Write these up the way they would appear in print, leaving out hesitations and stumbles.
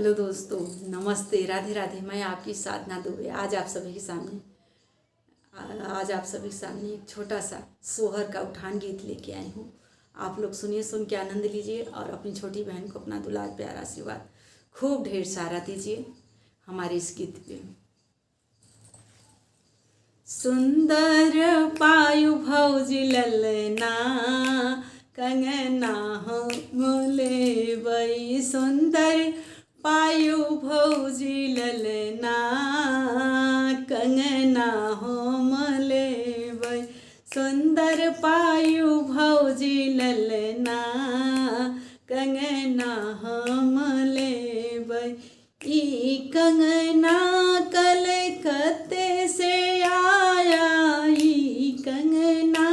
Hello दोस्तों, नमस्ते, राधे राधे। मैं आपकी साधना दुबे आज आप सभी के सामने एक छोटा सा सोहर का उठान गीत लेके आई हूँ। आप लोग सुनिए, सुन के आनंद लीजिए और अपनी छोटी बहन को अपना दुलार प्यार आशीर्वाद खूब ढेर सारा दीजिए हमारे इस गीत पे। सुंदर पायु भौजी ललना कंगना हो मोले बई, सुंदर पायु भौजी ललना कंगना हो मोले बई, सुंदर पायु भौजी ललना कंगना हो मोले बई। ई कंगना कलकत्ते से आया, ई कंगना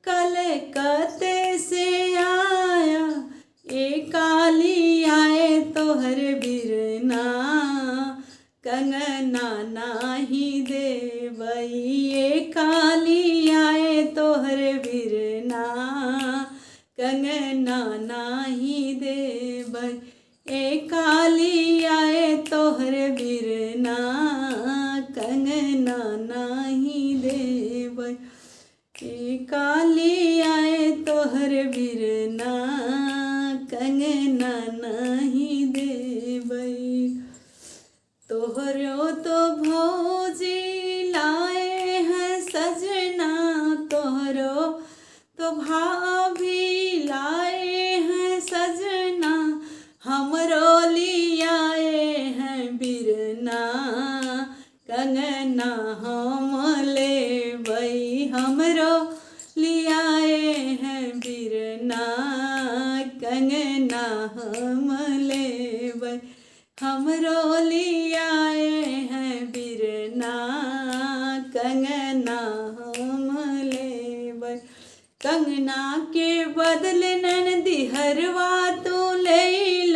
कलकत्ते से आया, ए काली आए तोहर बिरना कंगना नाही देवई, ए काली आए तोहर बिरना कंगना नाही देवई, ए काली आए तोहर बिरना कंगना नाही देवई, ए काली आए तोहर बिरना कंगना नहीं देवई। तोहरो तो भौजी लाए हैं सजना, तोहरो तो भाभी लाए हैं सजना, हमरो लियाए हैं बिरना कंगना हम ले बई, हमरो लियाए हैं बिरना कंगना हम ले बई, हमरो लियाए हैं बिरना कंगना हम ले बई। कंगना के बदले ननदी हरवा तू लैल,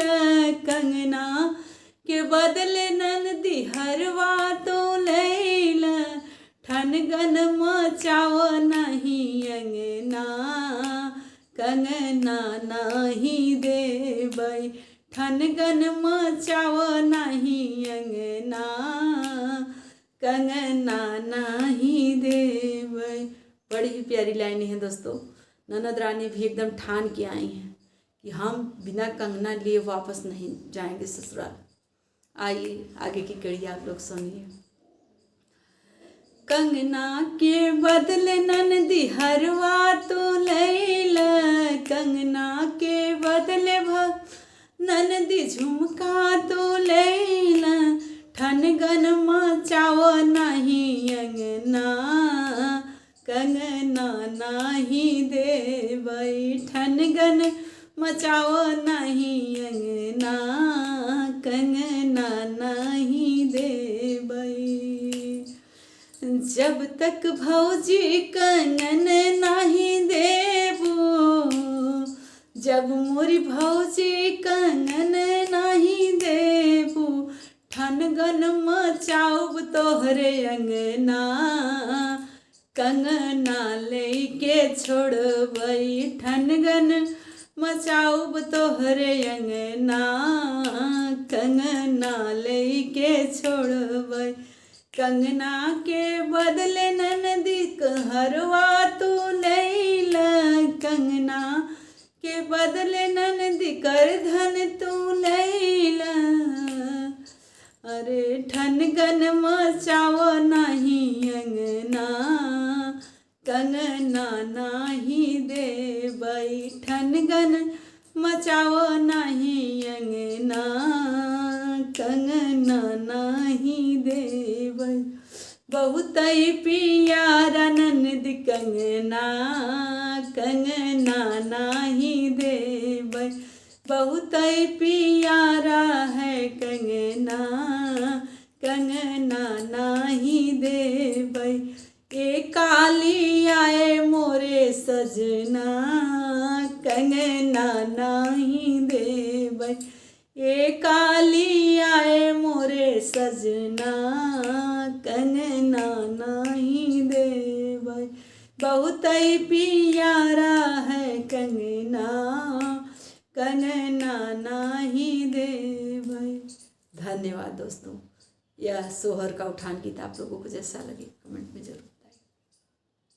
कंगना के बदले ननदी हरवा तू लैल, ठनगन मचाओ नहीं अंगना कंगना नहीं देवई, ठनगन मचाओ नहीं अंगना कंगना नहीं देवई। बड़ी ही प्यारी लाइनें हैं दोस्तों। ननद रानी भी एकदम ठान के आई हैं कि हम बिना कंगना लिए वापस नहीं जाएंगे ससुराल। आइए आगे की कड़ी आप लोग सुनिए। कंगना के बदले ननदी हरवा तू लैल, कंगना के बदले ननदी झुमका तू लैल, ठनगन मचाओ नहीं अंगना कंगना नहीं देवई, ठनगन मचाओ नहीं अंगना कंगना नहीं देवई। जब तक भौजी कंगन नहीं देबू, जब मोरी भौजी कंगन नहीं देबू, ठनगन मचाऊब तोहरे अंगना कंगना लेके छोड़बई, ठनगन मचाऊब तोहरे अंगना कंगना लेके छोड़बई। कंगना के बदले ननदी हरवा तू लैल, कंगना के बदले ननदी कर धन तू लैल, अरे ठनगन मचाओ नहीं अंगना कंगना नहीं देवई, ठनगन मचाओ नहीं अंगना कंगना नहीं देवई। बहुत ही प्यारा ननद कंगना कंगना नहीं देवई, बहुत ही प्यारा है कंगना कंगना नहीं देवई, ए काली आए मोरे सजना कंगना नहीं देवई, ए काली आए मोरे सजना कंगना नहीं देवई। बहुत ही प्यारा है कंगना कंगना नाही देवई। धन्यवाद दोस्तों। यह सोहर का उठान गीत आप लोगों को जैसा लगे कमेंट